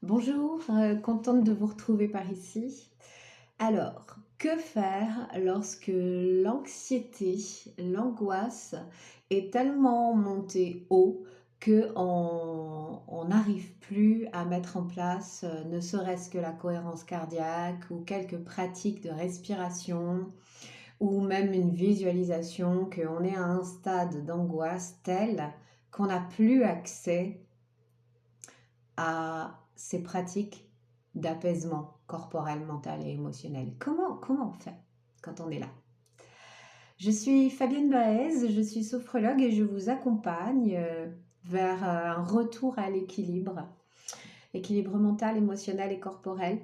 Bonjour, contente de vous retrouver par ici. Alors, que faire lorsque l'anxiété, l'angoisse est tellement montée haut que on n'arrive plus à mettre en place, ne serait-ce que la cohérence cardiaque ou quelques pratiques de respiration ou même une visualisation, qu'on est à un stade d'angoisse tel qu'on n'a plus accès à ces pratiques d'apaisement corporel, mental et émotionnel. Comment on fait quand on est là? Je suis Fabienne Baez, je suis sophrologue et je vous accompagne vers un retour à l'équilibre, équilibre mental, émotionnel et corporel.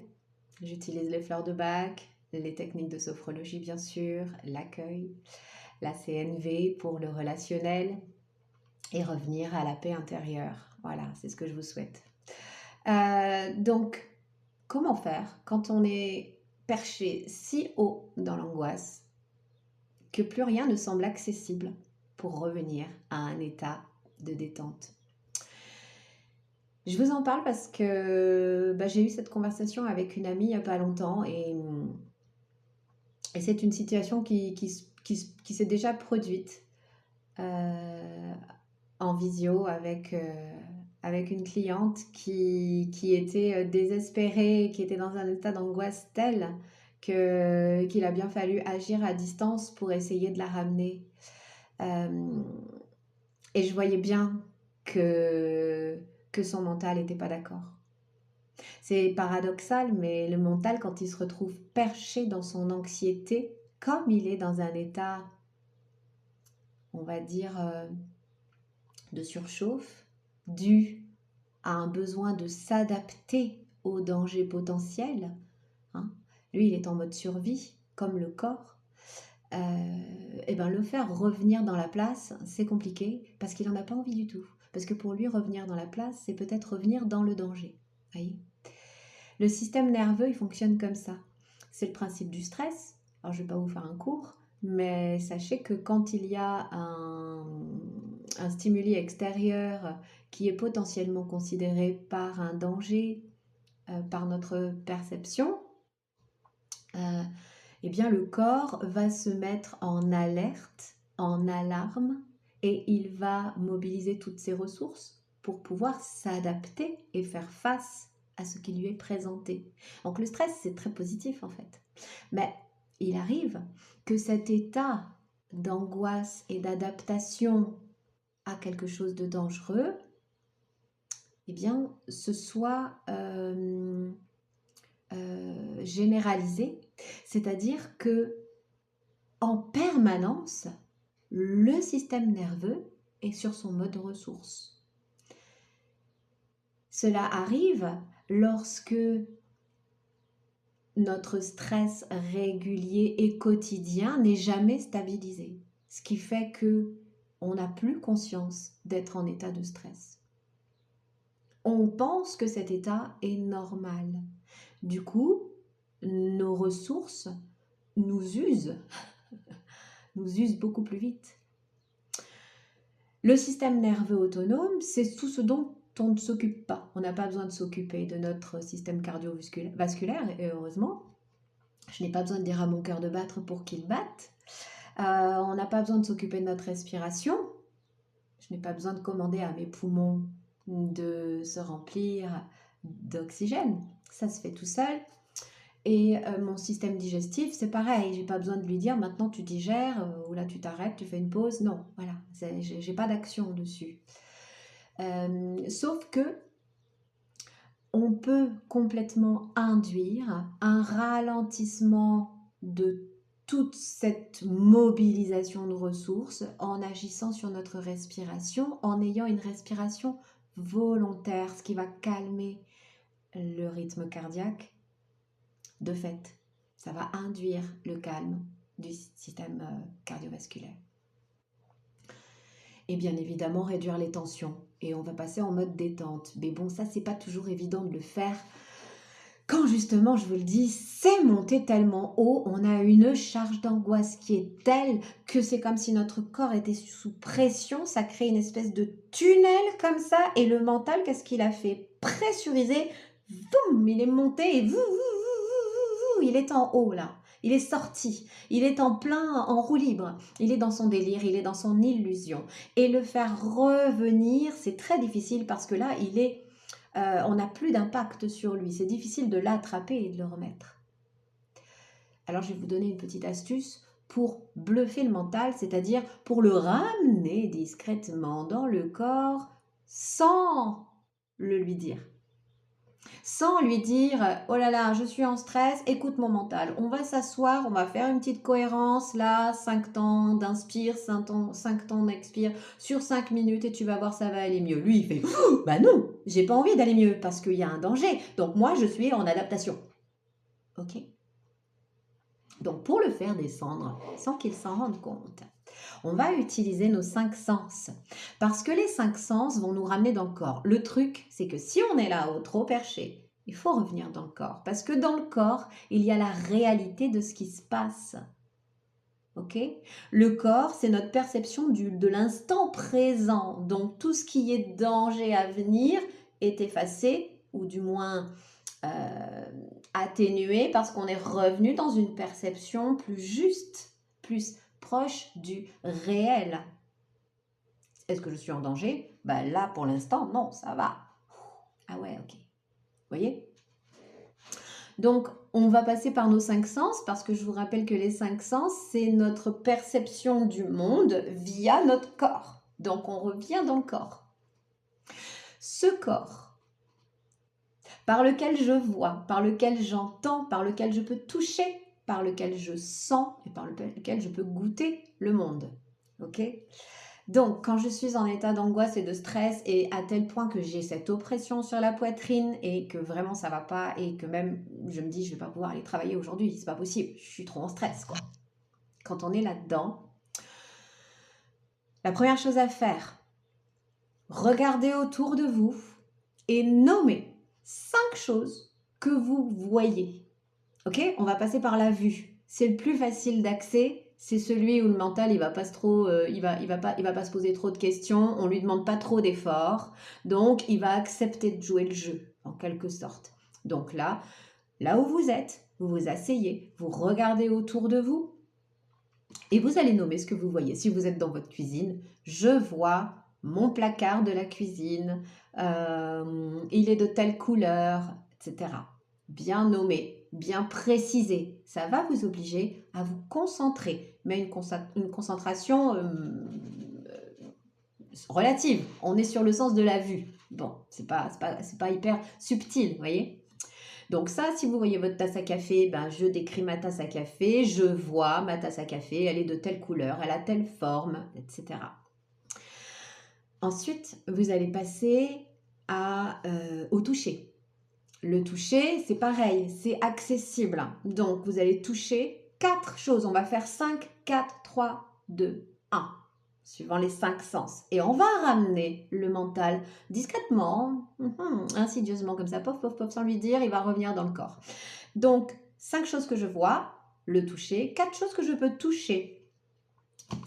J'utilise les fleurs de Bach, les techniques de sophrologie bien sûr, l'accueil, la CNV pour le relationnel et revenir à la paix intérieure. Voilà, c'est ce que je vous souhaite. Donc, comment faire quand on est perché si haut dans l'angoisse que plus rien ne semble accessible pour revenir à un état de détente? Je vous en parle parce que j'ai eu cette conversation avec une amie il n'y a pas longtemps et c'est une situation qui s'est déjà produite euh, en visio avec une cliente qui était désespérée, qui était dans un état d'angoisse tel qu'il a bien fallu agir à distance pour essayer de la ramener. Euh, et je voyais bien que son mental n'était pas d'accord. C'est paradoxal, mais le mental, quand il se retrouve perché dans son anxiété, comme il est dans un état, on va dire, de surchauffe, dû a un besoin de s'adapter aux dangers potentiels, hein. Lui, il est en mode survie, comme le corps. Et ben le faire revenir dans la place, c'est compliqué parce qu'il n'en a pas envie du tout. Parce que pour lui, revenir dans la place, c'est peut-être revenir dans le danger. Voyez, le système nerveux, il fonctionne comme ça. C'est le principe du stress. Alors, je ne vais pas vous faire un cours, mais sachez que quand il y a un stimuli extérieur qui est potentiellement considéré par un danger, par notre perception, euh, eh bien le corps va se mettre en alerte, en alarme, et il va mobiliser toutes ses ressources pour pouvoir s'adapter et faire face à ce qui lui est présenté. Donc le stress, c'est très positif en fait. Mais il arrive que cet état d'angoisse et d'adaptation à quelque chose de dangereux, eh bien, ce soit généralisé, c'est-à-dire que en permanence, le système nerveux est sur son mode ressource. Cela arrive lorsque notre stress régulier et quotidien n'est jamais stabilisé, ce qui fait que on n'a plus conscience d'être en état de stress. On pense que cet état est normal. Du coup, nos ressources nous usent beaucoup plus vite. Le système nerveux autonome, c'est tout ce dont on ne s'occupe pas. On n'a pas besoin de s'occuper de notre système cardiovasculaire, et heureusement, je n'ai pas besoin de dire à mon cœur de battre pour qu'il batte. On n'a pas besoin de s'occuper de notre respiration. Je n'ai pas besoin de commander à mes poumons de se remplir d'oxygène. Ça se fait tout seul. Et mon système digestif, c'est pareil. J'ai pas besoin de lui dire maintenant tu digères ou là tu t'arrêtes, tu fais une pause. Non, voilà, j'ai pas d'action dessus. Sauf que on peut complètement induire un ralentissement de toute cette mobilisation de ressources en agissant sur notre respiration, en ayant une respiration volontaire, ce qui va calmer le rythme cardiaque. De fait, ça va induire le calme du système cardiovasculaire. Et bien évidemment, réduire les tensions. Et on va passer en mode détente. Mais bon, ça, c'est pas toujours évident de le faire. Quand justement, je vous le dis, c'est monté tellement haut, on a une charge d'angoisse qui est telle que c'est comme si notre corps était sous pression, ça crée une espèce de tunnel comme ça, et le mental, qu'est-ce qu'il a fait? Pressuriser, boum, il est monté et il est en haut là. Il est sorti, il est en plein, en roue libre, il est dans son délire, il est dans son illusion. Et le faire revenir, c'est très difficile parce que là, on n'a plus d'impact sur lui. C'est difficile de l'attraper et de le remettre. Alors, je vais vous donner une petite astuce pour bluffer le mental, c'est-à-dire pour le ramener discrètement dans le corps sans le lui dire. Sans lui dire oh là là, je suis en stress, écoute mon mental. On va s'asseoir, on va faire une petite cohérence là, 5 temps d'inspire, 5 temps d'expire sur 5 minutes et tu vas voir, ça va aller mieux. Lui, il fait bah non, j'ai pas envie d'aller mieux parce qu'il y a un danger. Donc moi, je suis en adaptation. Ok? Donc pour le faire descendre sans qu'il s'en rende compte, on va utiliser nos 5 sens. Parce que les 5 sens vont nous ramener dans le corps. Le truc, c'est que si on est là-haut, trop perché, il faut revenir dans le corps. Parce que dans le corps, il y a la réalité de ce qui se passe. Ok? Le corps, c'est notre perception de l'instant présent. Donc tout ce qui est danger à venir est effacé, ou du moins atténué, parce qu'on est revenu dans une perception plus juste, plus proche du réel. Est-ce que je suis en danger? Bah là, pour l'instant, non, ça va. Ah ouais, ok. Vous voyez? Donc, on va passer par nos 5 sens, parce que je vous rappelle que les 5 sens, c'est notre perception du monde via notre corps. Donc, on revient dans le corps. Ce corps, par lequel je vois, par lequel j'entends, par lequel je peux toucher, par lequel je sens et par lequel je peux goûter le monde. Ok? Donc, quand je suis en état d'angoisse et de stress et à tel point que j'ai cette oppression sur la poitrine et que vraiment ça va pas et que même je me dis je vais pas pouvoir aller travailler aujourd'hui, c'est pas possible, je suis trop en stress quoi. Quand on est là-dedans, la première chose à faire, regardez autour de vous et nommez 5 choses que vous voyez. Ok? On va passer par la vue. C'est le plus facile d'accès. C'est celui où le mental, il va pas se poser trop de questions. On lui demande pas trop d'efforts. Donc, il va accepter de jouer le jeu, en quelque sorte. Donc là où vous êtes, vous vous asseyez, vous regardez autour de vous et vous allez nommer ce que vous voyez. Si vous êtes dans votre cuisine, je vois mon placard de la cuisine, il est de telle couleur, etc. Bien nommé, bien précisé. Ça va vous obliger à vous concentrer, mais une concentration relative. On est sur le sens de la vue. Bon, c'est pas hyper subtil, vous voyez? Donc ça, si vous voyez votre tasse à café, ben je décris ma tasse à café, je vois ma tasse à café, elle est de telle couleur, elle a telle forme, etc. Ensuite, vous allez passer au toucher. Le toucher, c'est pareil, c'est accessible. Donc, vous allez toucher 4 choses. On va faire 5, 4, 3, 2, 1, suivant les 5 sens. Et on va ramener le mental discrètement, insidieusement comme ça, pof, pof, pof, sans lui dire, il va revenir dans le corps. Donc, 5 choses que je vois, le toucher, 4 choses que je peux toucher.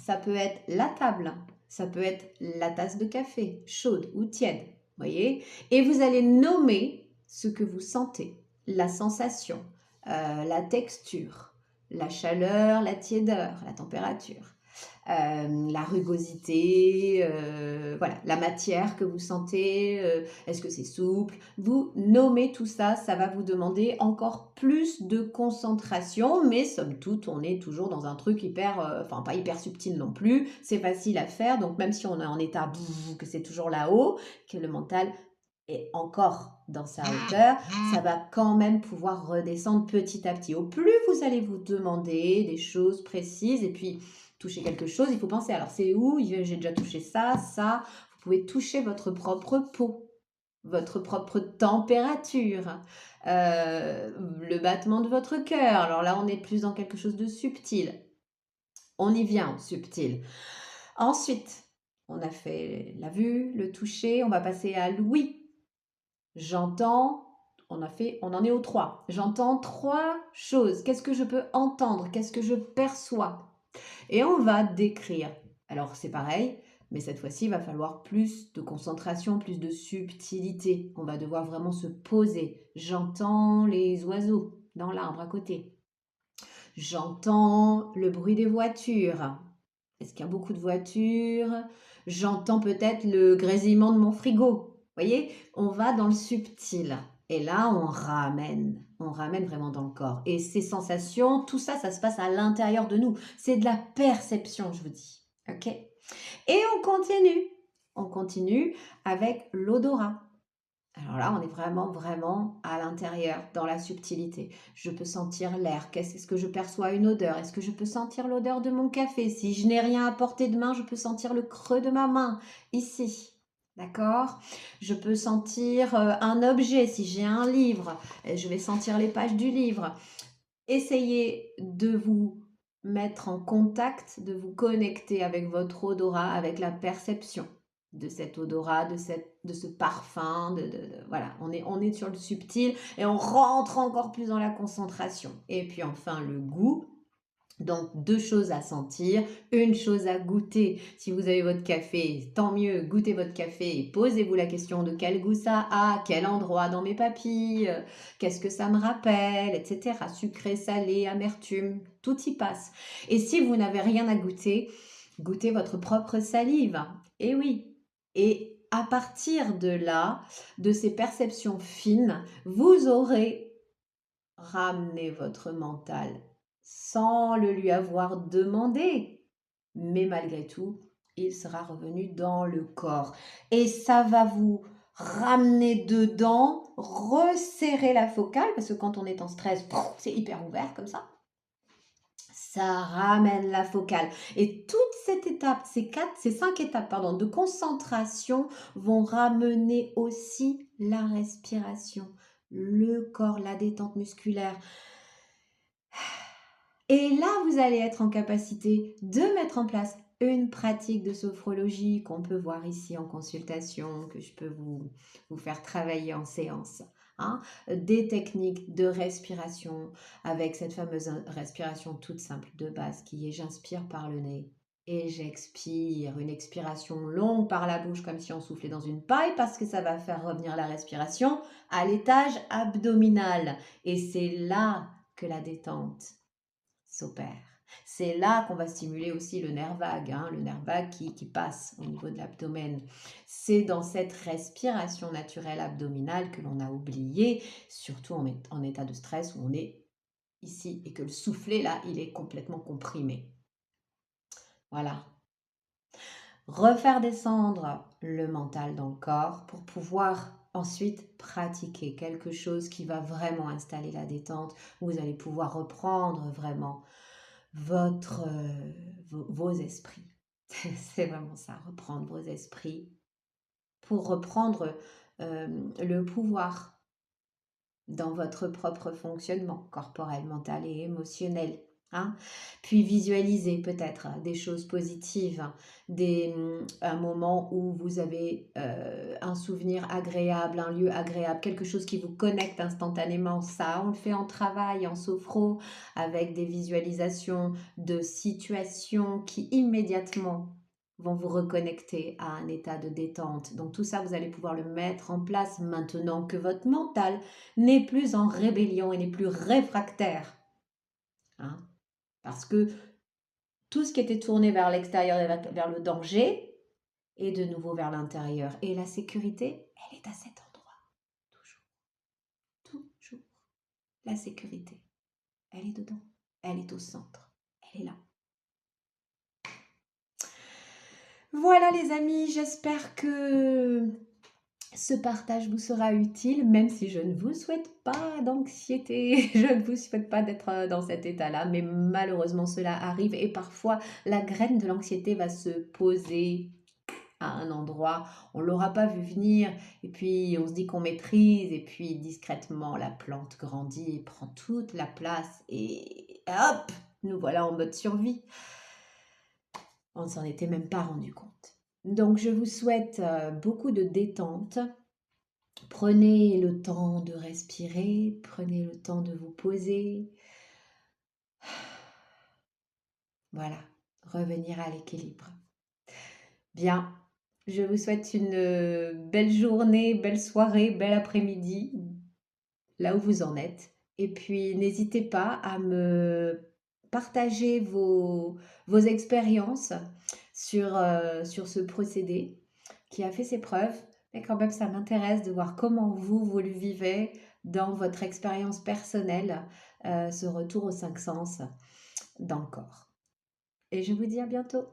Ça peut être la table, ça peut être la tasse de café, chaude ou tiède, voyez? Et vous allez nommer ce que vous sentez, la sensation, la texture, la chaleur, la tiédeur, la température, la rugosité, voilà, la matière que vous sentez, est-ce que c'est souple? Vous nommez tout ça, ça va vous demander encore plus de concentration, mais somme toute, on est toujours dans un truc enfin pas hyper subtil non plus, c'est facile à faire, donc même si on est en état que c'est toujours là-haut, que le mental est encore dans sa hauteur, ça va quand même pouvoir redescendre petit à petit. Au plus vous allez vous demander des choses précises et puis toucher quelque chose, il faut penser, alors c'est où? J'ai déjà touché ça, ça. Vous pouvez toucher votre propre peau, votre propre température, le battement de votre cœur. Alors là, on est plus dans quelque chose de subtil. On y vient, subtil. Ensuite, on a fait la vue, le toucher, on va passer à l'ouïe. J'entends, on en est au 3. J'entends 3 choses. Qu'est-ce que je peux entendre? Qu'est-ce que je perçois? Et on va décrire. Alors c'est pareil, Mais cette fois-ci, il va falloir plus de concentration, plus de subtilité. On va devoir vraiment se poser. J'entends les oiseaux dans l'arbre à côté. J'entends le bruit des voitures. Est-ce qu'il y a beaucoup de voitures? J'entends peut-être le grésillement de mon frigo. Vous voyez, on va dans le subtil. Et là, on ramène vraiment dans le corps. Et ces sensations, tout ça, ça se passe à l'intérieur de nous. C'est de la perception, je vous dis. OK? Et on continue avec l'odorat. Alors là, on est vraiment, vraiment à l'intérieur, dans la subtilité. Je peux sentir l'air. Qu'est-ce que je perçois une odeur? Est-ce que je peux sentir l'odeur de mon café? Si je n'ai rien à portée de main, je peux sentir le creux de ma main, ici. D'accord? Je peux sentir un objet. Si j'ai un livre, je vais sentir les pages du livre. Essayez de vous mettre en contact, de vous connecter avec votre odorat, avec la perception de cet odorat, de ce parfum, voilà, on est sur le subtil et on rentre encore plus dans la concentration. Et puis enfin le goût. Donc, deux choses à sentir, une chose à goûter. Si vous avez votre café, tant mieux, goûtez votre café et posez-vous la question de quel goût ça a, quel endroit dans mes papilles, qu'est-ce que ça me rappelle, etc. Sucré, salé, amertume, tout y passe. Et si vous n'avez rien à goûter, goûtez votre propre salive. Et oui. Et à partir de là, de ces perceptions fines, vous aurez ramené votre mental sans le lui avoir demandé. Mais malgré tout, il sera revenu dans le corps. Et ça va vous ramener dedans, resserrer la focale, parce que quand on est en stress, c'est hyper ouvert comme ça. Ça ramène la focale. Et toute cette étape, ces 5 étapes de concentration vont ramener aussi la respiration, le corps, la détente musculaire. Et là, vous allez être en capacité de mettre en place une pratique de sophrologie qu'on peut voir ici en consultation, que je peux vous faire travailler en séance. Hein. Des techniques de respiration avec cette fameuse respiration toute simple de base qui est j'inspire par le nez et j'expire, une expiration longue par la bouche comme si on soufflait dans une paille parce que ça va faire revenir la respiration à l'étage abdominal. Et c'est là que la détente s'opère. C'est là qu'on va stimuler aussi le nerf vague, le nerf vague qui passe au niveau de l'abdomen. C'est dans cette respiration naturelle abdominale que l'on a oublié, surtout en état de stress où on est ici et que le soufflet là, il est complètement comprimé. Voilà. Refaire descendre le mental dans le corps pour pouvoir ensuite pratiquer quelque chose qui va vraiment installer la détente, où vous allez pouvoir reprendre vraiment vos esprits. C'est vraiment ça, reprendre vos esprits pour reprendre le pouvoir dans votre propre fonctionnement corporel, mental et émotionnel. Hein. Puis visualiser peut-être des choses positives, un moment où vous avez un souvenir agréable, un lieu agréable, quelque chose qui vous connecte instantanément. Ça, on le fait en travail, en sophro, avec des visualisations de situations qui immédiatement vont vous reconnecter à un état de détente. Donc tout ça, vous allez pouvoir le mettre en place maintenant que votre mental n'est plus en rébellion et n'est plus réfractaire. Hein. Parce que tout ce qui était tourné vers l'extérieur et vers le danger est de nouveau vers l'intérieur. Et la sécurité, elle est à cet endroit. Toujours. Toujours. La sécurité, elle est dedans. Elle est au centre. Elle est là. Voilà les amis, j'espère que ce partage vous sera utile, même si je ne vous souhaite pas d'anxiété, je ne vous souhaite pas d'être dans cet état-là, mais malheureusement cela arrive et parfois la graine de l'anxiété va se poser à un endroit, on ne l'aura pas vu venir et puis on se dit qu'on maîtrise et puis discrètement la plante grandit et prend toute la place et hop, nous voilà en mode survie. On ne s'en était même pas rendu compte. Donc je vous souhaite beaucoup de détente. Prenez le temps de respirer, prenez le temps de vous poser. Voilà, revenir à l'équilibre. Bien, je vous souhaite une belle journée, belle soirée, bel après-midi, là où vous en êtes. Et puis, n'hésitez pas à me partager vos expériences sur ce procédé qui a fait ses preuves. Mais quand même, ça m'intéresse de voir comment vous le vivez dans votre expérience personnelle, ce retour aux cinq sens dans le corps. Et je vous dis à bientôt.